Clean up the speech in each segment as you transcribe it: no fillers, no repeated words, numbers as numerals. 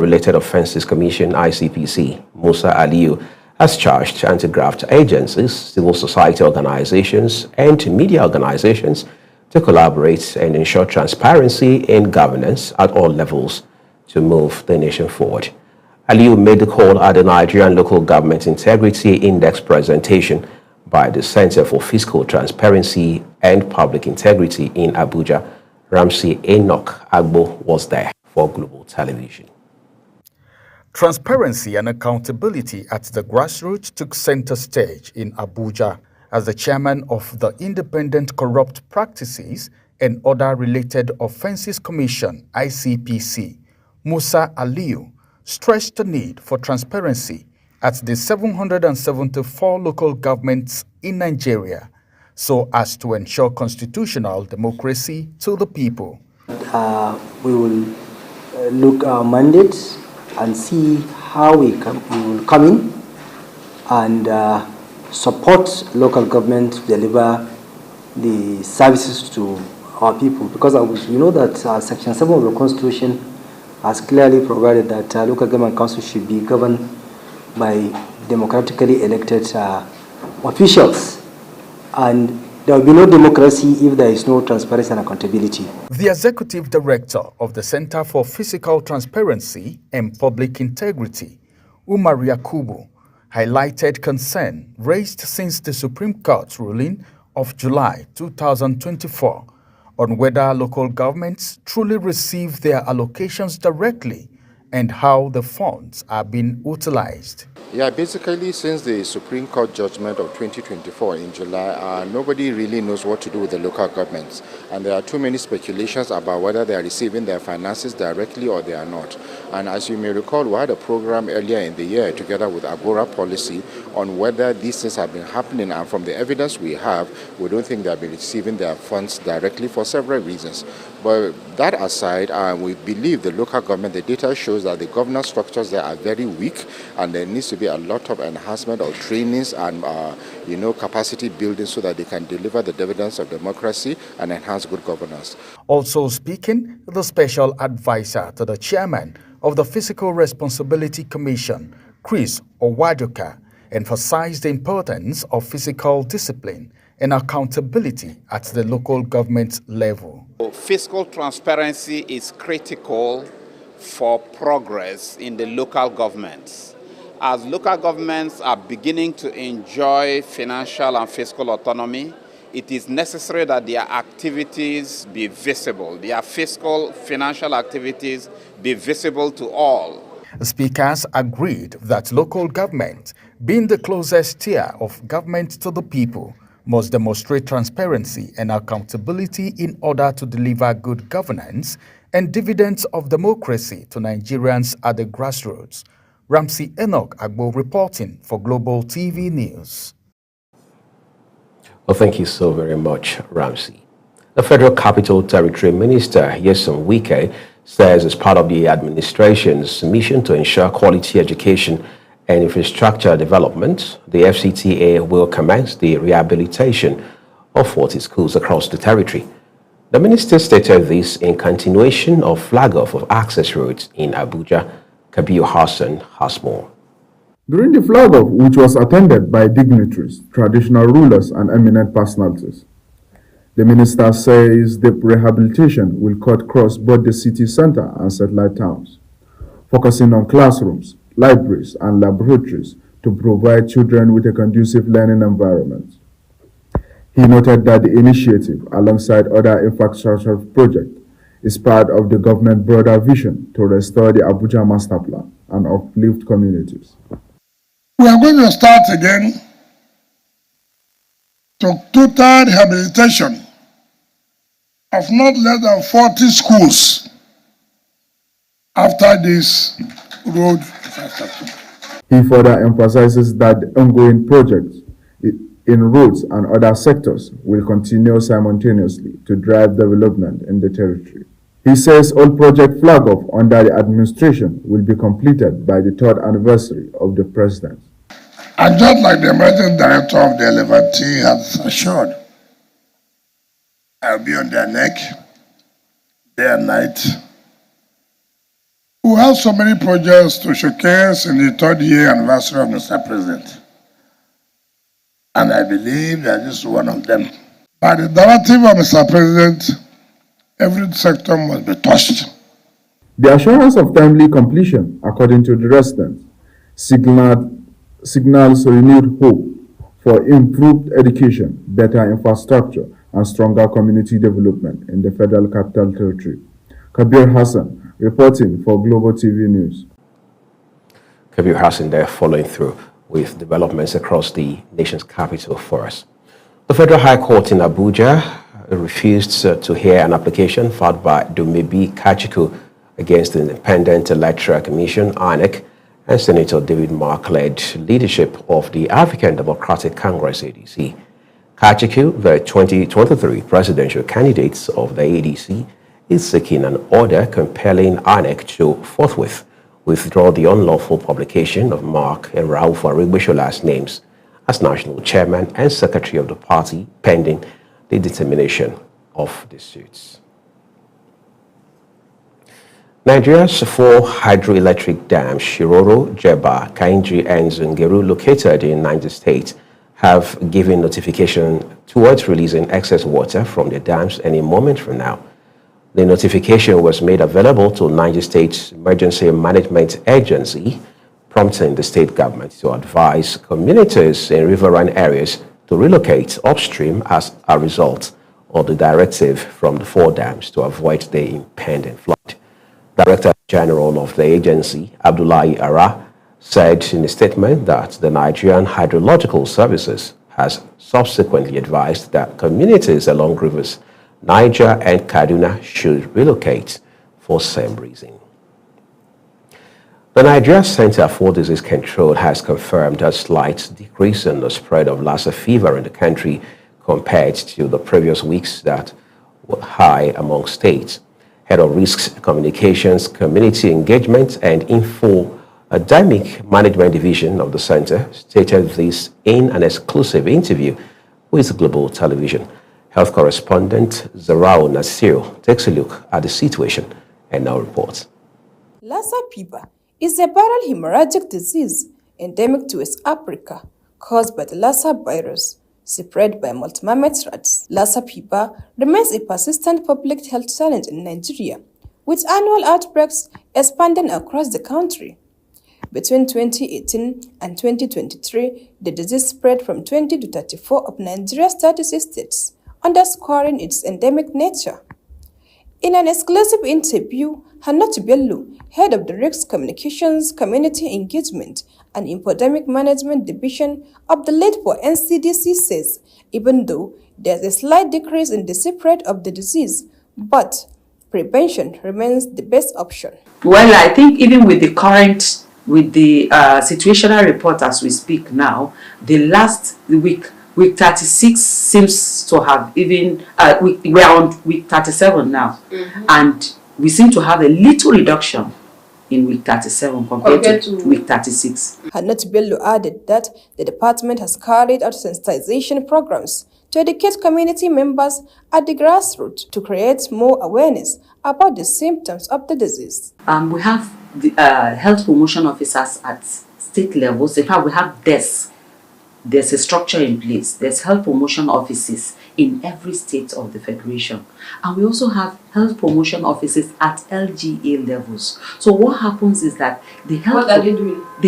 Related Offences Commission (ICPC), Musa Aliyu, has charged anti-graft agencies, civil society organizations, and media organizations to collaborate and ensure transparency in governance at all levels to move the nation forward. Aliyu made the call at the Nigerian Local Government Integrity Index presentation by the Center for Fiscal Transparency and Public Integrity in Abuja. Ramsey Enoch Agbo was there for Global Television. Transparency and accountability at the grassroots took center stage in Abuja as the chairman of the Independent Corrupt Practices and Other Related Offences Commission (ICPC), Musa Aliyu, stressed the need for transparency at the 774 local governments in Nigeria so as to ensure constitutional democracy to the people. We will look our mandates and see how we will come in and support local government to deliver the services to our people. Because you know that Section 7 of the Constitution has clearly provided that local government council should be governed by democratically elected officials. And there will be no democracy if there is no transparency and accountability. The executive director of the Center for Physical Transparency and Public Integrity, Umar Yakubu, highlighted concern raised since the Supreme Court ruling of July 2024 on whether local governments truly receive their allocations directly and how the funds are being utilized. Yeah, basically since the Supreme Court judgment of 2024 in July, nobody really knows what to do with the local governments. And there are too many speculations about whether they are receiving their finances directly or they are not. And as you may recall, we had a program earlier in the year together with Agora Policy on whether these things have been happening. And from the evidence we have, we don't think they have been receiving their funds directly for several reasons. But that aside, we believe the local government, the data shows that the governance structures there are very weak, and there needs to be a lot of enhancement of trainings and capacity building so that they can deliver the dividends of democracy and enhance good governance. Also speaking, the special advisor to the chairman of the Fiscal Responsibility Commission, Chris Owajoka, emphasized the importance of fiscal discipline and accountability at the local government level. Fiscal transparency is critical for progress in the local governments. As local governments are beginning to enjoy financial and fiscal autonomy, it is necessary that their activities be visible. Their fiscal, financial activities be visible to all. Speakers agreed that local government, being the closest tier of government to the people, must demonstrate transparency and accountability in order to deliver good governance and dividends of democracy to Nigerians at the grassroots. Ramsey Enoch Agbo reporting for Global TV News. Well, thank you so very much, Ramsey. The Federal Capital Territory Minister, Nyesom Wike, says as part of the administration's mission to ensure quality education and infrastructure development, the FCTA will commence the rehabilitation of 40 schools across the territory. The minister stated this in continuation of flag-off of access roads in Abuja. Kabir Hassan has more. During the flag-off, which was attended by dignitaries, traditional rulers, and eminent personalities, the minister says the rehabilitation will cut across both the city center and satellite towns, focusing on classrooms, libraries, and laboratories to provide children with a conducive learning environment. He noted that the initiative, alongside other infrastructure projects, is part of the government's broader vision to restore the Abuja Master Plan and uplift communities. We are going to start again to total rehabilitation of not less than 40 schools after this road infrastructure. He further emphasizes that the ongoing projects in roads and other sectors will continue simultaneously to drive development in the territory. He says all project flag-off under the administration will be completed by the 3rd anniversary of the president. And just like the emerging director of the Levante has assured, I'll be on their neck day and night We have so many projects to showcase in the third year anniversary of Mr. President. And I believe that this is one of them. By the directive of Mr. President, every sector must be touched. The assurance of timely completion, according to the residents, signals renewed hope for improved education, better infrastructure, and stronger community development in the Federal Capital Territory. Kabir Hassan, reporting for Global TV News. Kabir Hassan there following through with developments across the nation's capital for us. The Federal High Court in Abuja refused to hear an application filed by Dumebi Kachiku against the Independent Electoral Commission, INEC, and Senator David Mark-led leadership of the African Democratic Congress, ADC. Kachiku, the 2023 presidential candidate of the ADC, is seeking an order compelling INEC to forthwith withdraw the unlawful publication of Mark and Rauf Arigbeshola's names as national chairman and secretary of the party pending the determination of the suits. Nigeria's four hydroelectric dams, Shiroro, Jeba, Kainji, and Zungeru, located in Niger State, have given notification towards releasing excess water from the dams any moment from now. The notification was made available to Niger State's Emergency Management Agency, prompting the state government to advise communities in riverine areas to relocate upstream as a result of the directive from the four dams to avoid the impending flood. Director General of the agency, Abdullahi Ara, said in a statement that the Nigerian Hydrological Services has subsequently advised that communities along rivers Niger and Kaduna should relocate for same reason. The Nigeria Center for Disease Control has confirmed a slight decrease in the spread of Lassa fever in the country compared to the previous weeks that were high among states. Head of Risks Communications, Community Engagement, and Infodemic Management Division of the center stated this in an exclusive interview with Global Television. Health correspondent Zarao Nasir takes a look at the situation and now reports. Lassa fever is a viral hemorrhagic disease endemic to West Africa caused by the Lassa virus, spread by multi-mammoth rats. Lassa fever remains a persistent public health challenge in Nigeria, with annual outbreaks expanding across the country. Between 2018 and 2023, the disease spread from 20 to 34 of Nigeria's 36 states, underscoring its endemic nature. In an exclusive interview, Hannatu Bello, head of the Risk Communications, Community Engagement, and Infodemic Management Division of the LATPO NCDC says, even though there's a slight decrease in the spread of the disease, but prevention remains the best option. Well, I think even with the current, with the situational report as we speak now, the last week 36 seems to have even, we're on week 37 now, and we seem to have a little reduction in week 37 compared to week 36. Hannatu Bello added that the department has carried out sensitization programs to educate community members at the grassroots to create more awareness about the symptoms of the disease. We have the health promotion officers at state levels. In fact, we have desks. There's a structure in place. There's health promotion offices in every state of the Federation. And we also have health promotion offices at LGA levels. So what happens is that the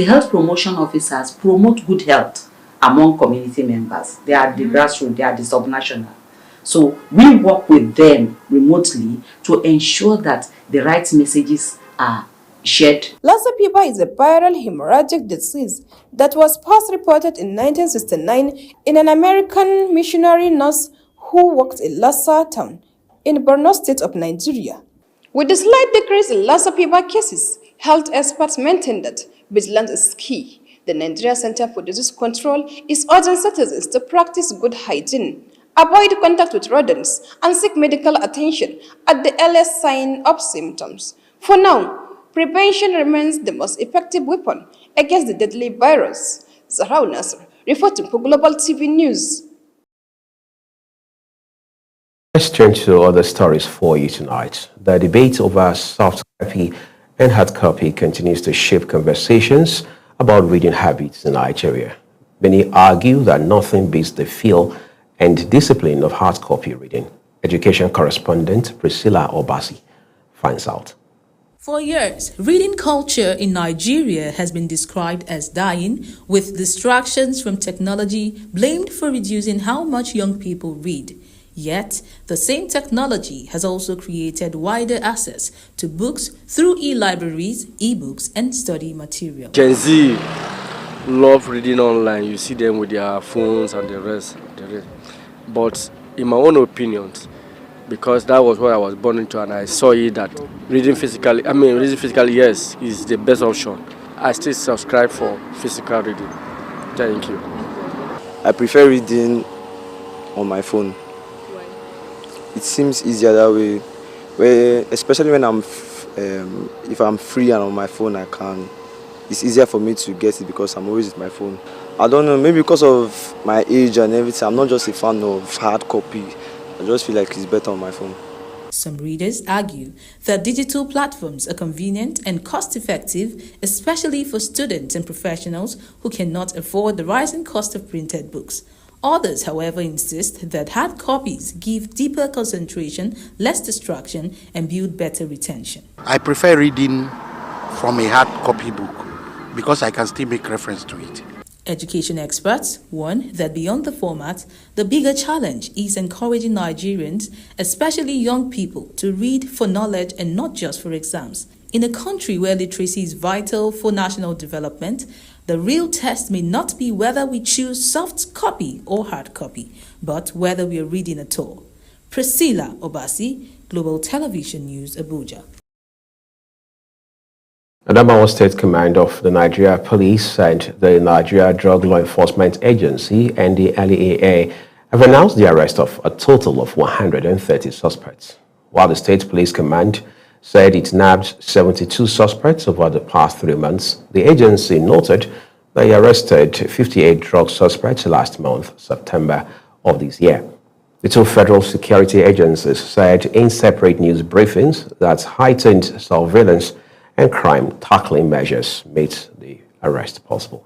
health promotion officers promote good health among community members. They are the grassroots, they are the subnational. So we work with them remotely to ensure that the right messages are shared. Lassa fever is a viral hemorrhagic disease that was first reported in 1969 in an American missionary nurse who worked in Lassa town in Borno state of Nigeria. With the slight decrease in Lassa fever cases, health experts maintain that vigilance is key. The Nigeria Center for Disease Control is urging citizens to practice good hygiene, avoid contact with rodents, and seek medical attention at the earliest sign of symptoms. For now, prevention remains the most effective weapon against the deadly virus. Zarao Nasir, reporting for Global TV News. Let's turn to other stories for you tonight. The debate over soft therapy and hard copy continues to shape conversations about reading habits in Nigeria. Many argue that nothing beats the feel and discipline of hard copy reading. Education correspondent Priscilla Obasi finds out. For years, reading culture in Nigeria has been described as dying, with distractions from technology blamed for reducing how much young people read. Yet, the same technology has also created wider access to books through e-libraries, e-books, and study material. Gen Z love reading online. You see them with their phones and the rest. But in my own opinion, because that was what I was born into, and I saw it that reading physically, yes, is the best option. I still subscribe for physical reading. Thank you. I prefer reading on my phone. It seems easier that way, where especially when if I'm free and on my phone, it's easier for me to get it because I'm always with my phone. I don't know, maybe because of my age and everything, I'm not just a fan of hard copy. I just feel like it's better on my phone. Some readers argue that digital platforms are convenient and cost-effective, especially for students and professionals who cannot afford the rising cost of printed books. Others, however, insist that hard copies give deeper concentration, less distraction, and build better retention. I prefer reading from a hard copy book because I can still make reference to it. Education experts warn that beyond the format, the bigger challenge is encouraging Nigerians, especially young people, to read for knowledge and not just for exams. In a country where literacy is vital for national development, the real test may not be whether we choose soft copy or hard copy, but whether we are reading at all. Priscilla Obasi, Global Television News, Abuja. Adamawa State Command of the Nigeria Police and the Nigeria Drug Law Enforcement Agency, NDLEA, have announced the arrest of a total of 130 suspects. While the State Police Command said it nabbed 72 suspects over the past 3 months, the agency noted they arrested 58 drug suspects last month, September of this year. The two federal security agencies said in separate news briefings that heightened surveillance and crime tackling measures made the arrest possible.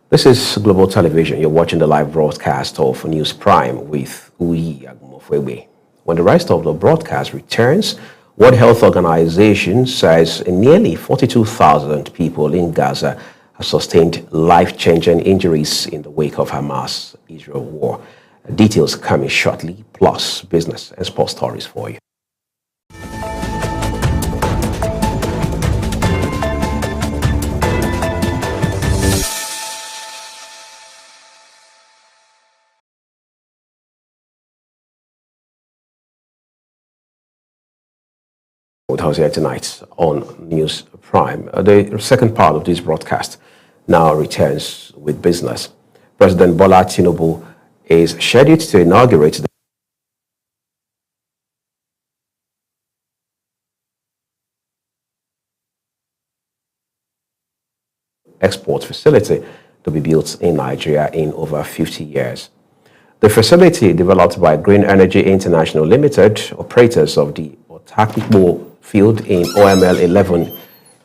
This is Global Television. You're watching the live broadcast of News Prime with Uyi Agumofwewe. When the rest of the broadcast returns, World Health Organization says nearly 42,000 people in Gaza have sustained life-changing injuries in the wake of Hamas-Israel war. Details coming shortly, plus business and sports stories for you. With us here tonight on News Prime. The second part of this broadcast now returns with business. President Bola Tinubu is scheduled to inaugurate the export facility to be built in Nigeria in over 50 years. The facility, developed by Green Energy International Limited, operators of the Otakpo field in OML 11,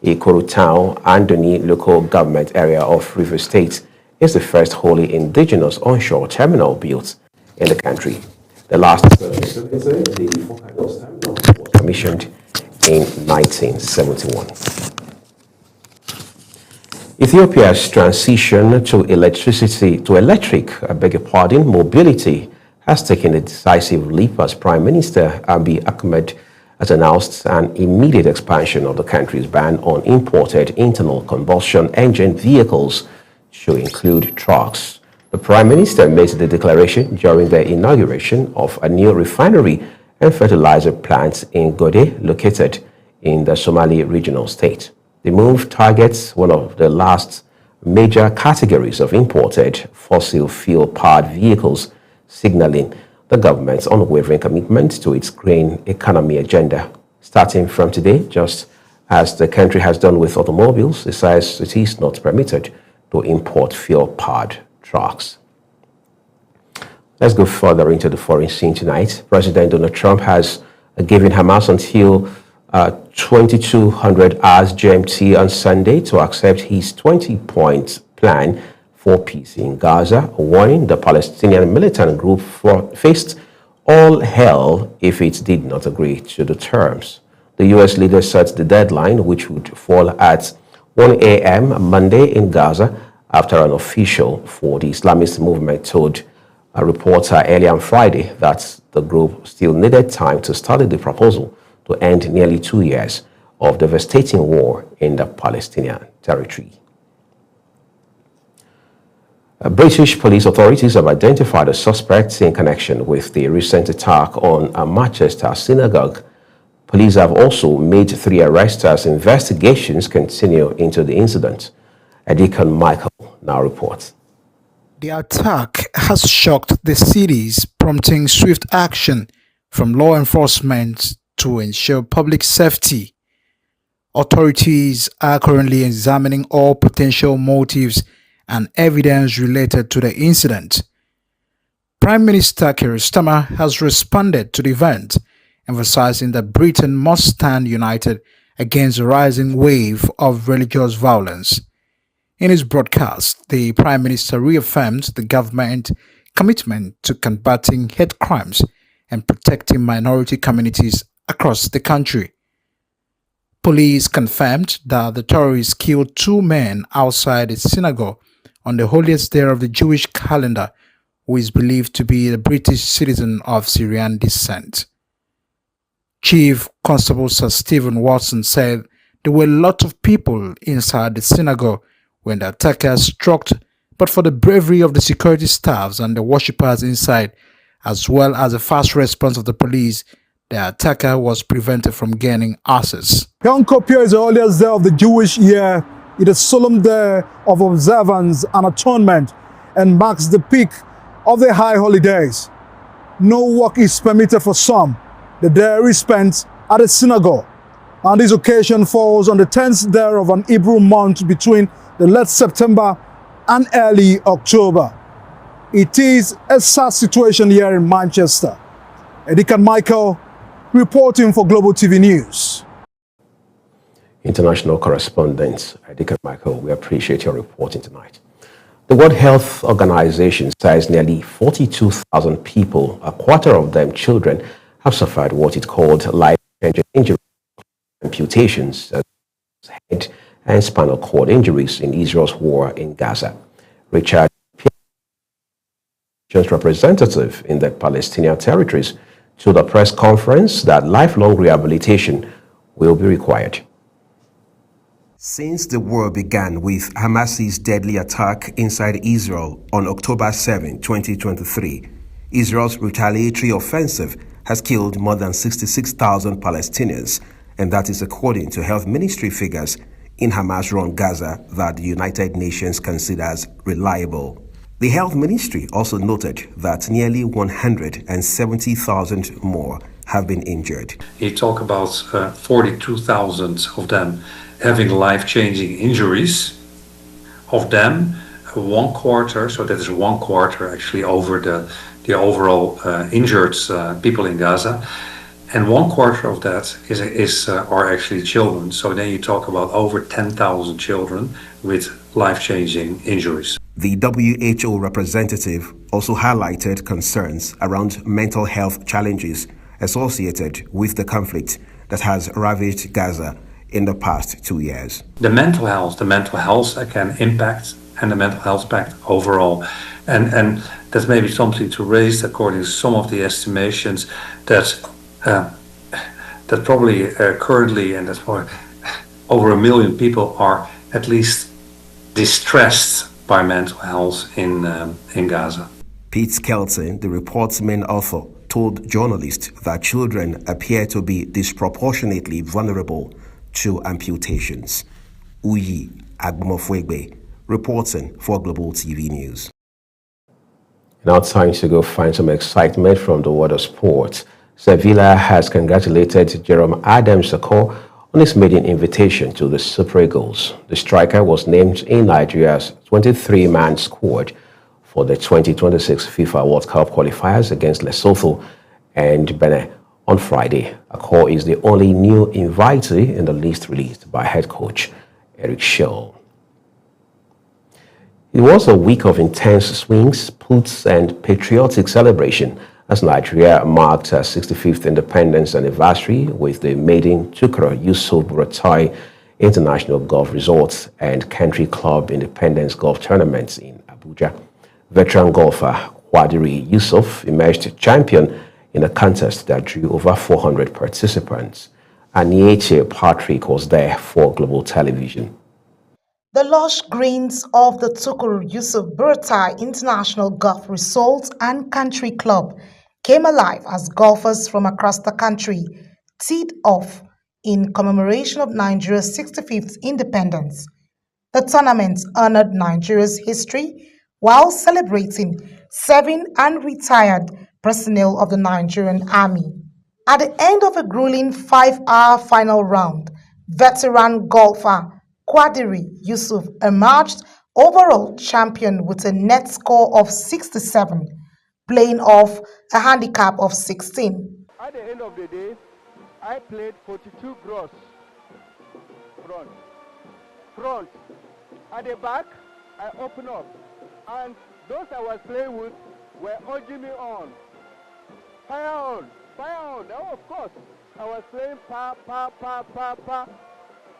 Ikoro Town, Andoni local government area of Rivers State, is the first wholly indigenous onshore terminal built in the country. The last facility, the Focados terminal, was commissioned in 1971. Ethiopia's transition to electric mobility has taken a decisive leap as Prime Minister Abiy Ahmed has announced an immediate expansion of the country's ban on imported internal combustion engine vehicles to include trucks. The Prime Minister made the declaration during the inauguration of a new refinery and fertilizer plant in Gode, located in the Somali regional state. The move targets one of the last major categories of imported fossil fuel-powered vehicles, signaling the government's unwavering commitment to its green economy agenda. Starting from today, just as the country has done with automobiles, it says it is not permitted to import fuel-powered trucks. Let's go further into the foreign scene tonight. President Donald Trump has given Hamas until 2200 hours GMT on Sunday to accept his 20-point plan for peace in Gaza, warning the Palestinian militant group faced all hell if it did not agree to the terms. The U.S. leader set the deadline, which would fall at 1 a.m. Monday in Gaza, after an official for the Islamist movement told a reporter earlier on Friday that the group still needed time to study the proposal to end nearly 2 years of devastating war in the Palestinian territory. British police authorities have identified a suspect in connection with the recent attack on a Manchester synagogue. Police have also made 3 arrests as investigations continue into the incident. Edikon Michael now reports. The attack has shocked the cities, prompting swift action from law enforcement to ensure public safety. Authorities are currently examining all potential motives and evidence related to the incident. Prime Minister Keir Starmer has responded to the event, emphasizing that Britain must stand united against the rising wave of religious violence. In his broadcast, the Prime Minister reaffirmed the government's commitment to combating hate crimes and protecting minority communities across the country. Police confirmed that the terrorists killed 2 men outside a synagogue on the holiest day of the Jewish calendar, who is believed to be a British citizen of Syrian descent. Chief Constable Sir Stephen Watson said there were a lot of people inside the synagogue when the attackers struck, but for the bravery of the security staffs and the worshippers inside, as well as the fast response of the police, the attacker was prevented from gaining access. Yom Kippur is the earliest day of the Jewish year. It is a solemn day of observance and atonement and marks the peak of the high holidays. No work is permitted for some. The day is spent at the synagogue, and this occasion falls on the 10th day of an Hebrew month between the late September and early October. It is a sad situation here in Manchester. Edikon Michael reporting for Global TV News. International correspondent Edikon Michael, we appreciate your reporting tonight. The World Health Organization says nearly 42,000 people, a quarter of them children, have suffered what it called life-changing injuries, amputations, head and spinal cord injuries in Israel's war in Gaza. Richard Pierce, representative in the Palestinian territories, told a press conference that lifelong rehabilitation will be required. Since the war began with Hamas's deadly attack inside Israel on October 7, 2023, Israel's retaliatory offensive has killed more than 66,000 Palestinians, and that is according to health ministry figures in Hamas-run Gaza that the United Nations considers reliable. The health ministry also noted that nearly 170,000 more have been injured. You talk about 42,000 of them having life-changing injuries. Of them, 1/4, so that is 1/4 actually over the overall injured people in Gaza, and 1/4 of that are actually children. So then you talk about over 10,000 children with life-changing injuries. The WHO representative also highlighted concerns around mental health challenges associated with the conflict that has ravaged Gaza in the past 2 years. The mental health again impact, and the mental health impact overall. And that's maybe something to raise according to some of the estimations that probably currently, and that's why over 1 million people are at least distressed by mental health in Gaza. Pete Skelton, the report's main author, told journalists that children appear to be disproportionately vulnerable to amputations. Uyi Agbomofwegbe, reporting for Global TV News. Now time to go find some excitement from the world of sports. Sevilla has congratulated Jerome Adams-Sakor on his maiden invitation to the Super Eagles. The striker was named in Nigeria's 23-man squad for the 2026 FIFA World Cup qualifiers against Lesotho and Benin On Friday, Akor is the only new invitee in the list released by head coach Eric Schell. It was a week of intense swings, puts, and patriotic celebration as Nigeria marked her 65th independence anniversary with the maiden Tukur Yusuf Buratai International Golf Resort and Country Club Independence Golf Tournaments in Abuja. Veteran golfer Quadri Yusuf emerged champion in a contest that drew over 400 participants. Anieche Patrick was there for Global Television. The lush greens of the Tukur Yusuf Buratai International Golf Resort and Country Club came alive as golfers from across the country teed off in commemoration of Nigeria's 65th independence. The tournament honored Nigeria's history while celebrating 7 unretired personnel of the Nigerian Army. At the end of a grueling 5-hour final round, veteran golfer Quadri Yusuf emerged overall champion with a net score of 67, playing off a handicap of 16. At the end of the day, I played 42 gross. Front. At the back, I opened up. And those I was playing with were urging me on. Fire on. Oh, of course. I was playing pa.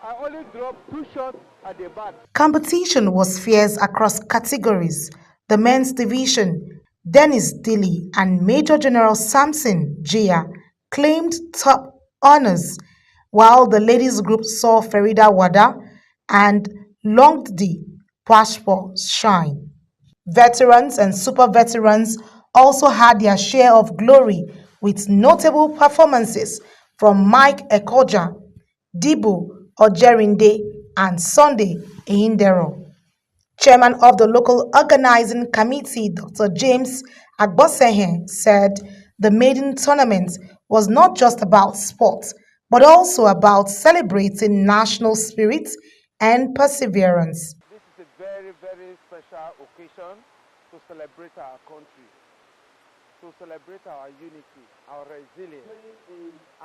I only dropped 2 shots at the back. Competition was fierce across categories. The men's division, Dennis Dilly and Major General Samson Jia claimed top honors, while the ladies group saw Farida Wada and Longdi Pashpo shine. Veterans and super veterans also had their share of glory with notable performances from Mike Ekoja, Dibu Ojerinde, and Sunday Eindero. Chairman of the local organizing committee, Dr. James Agbosehe, said the maiden tournament was not just about sports, but also about celebrating national spirit and perseverance. This is a very, very special occasion to celebrate our country, to celebrate our unity, our resilience,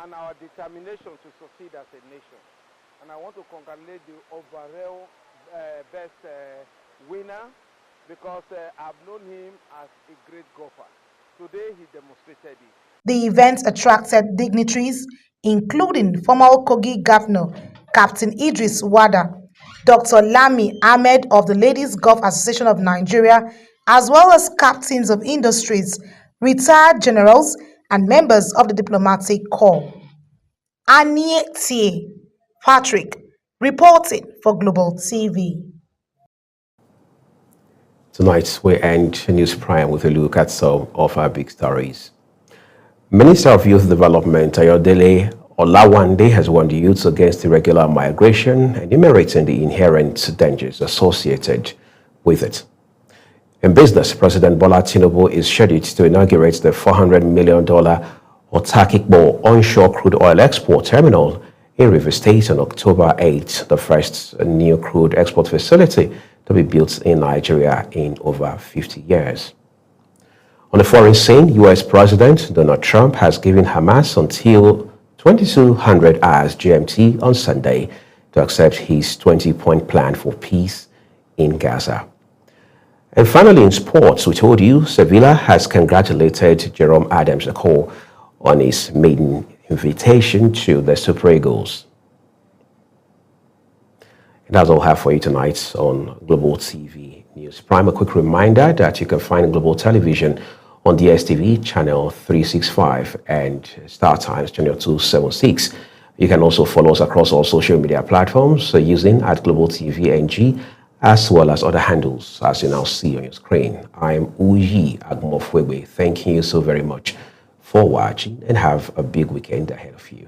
and our determination to succeed as a nation. And I want to congratulate the overall best winner, because I've known him as a great golfer. Today he demonstrated it. The event attracted dignitaries, including former Kogi Governor Captain Idris Wada, Dr. Lami Ahmed of the Ladies Golf Association of Nigeria, as well as captains of industries, retired generals, and members of the diplomatic corps. Anieche Patrick, reporting for Global TV. Tonight, we end News Prime with a look at some of our big stories. Minister of Youth Development Ayodele Olawande has warned youths against irregular migration, enumerating the inherent dangers associated with it. In business, President Bola Tinubu is scheduled to inaugurate the $400 million Otakikbo onshore crude oil export terminal in Rivers State on October 8, the first new crude export facility to be built in Nigeria in over 50 years. On the foreign scene, U.S. President Donald Trump has given Hamas until 2200 hours GMT on Sunday to accept his 20-point plan for peace in Gaza. And finally, in sports, we told you Sevilla has congratulated Jerome Adams-Akor on his maiden invitation to the Super Eagles. And that's all I have for you tonight on Global TV News Prime. A quick reminder that you can find Global Television on DSTV channel 365 and StarTimes channel 276. You can also follow us across all social media platforms using @Global TV NG, as well as other handles as you now see on your screen. I'm Uyi Agmofwebe. Thank you so very much for watching, and have a big weekend ahead of you.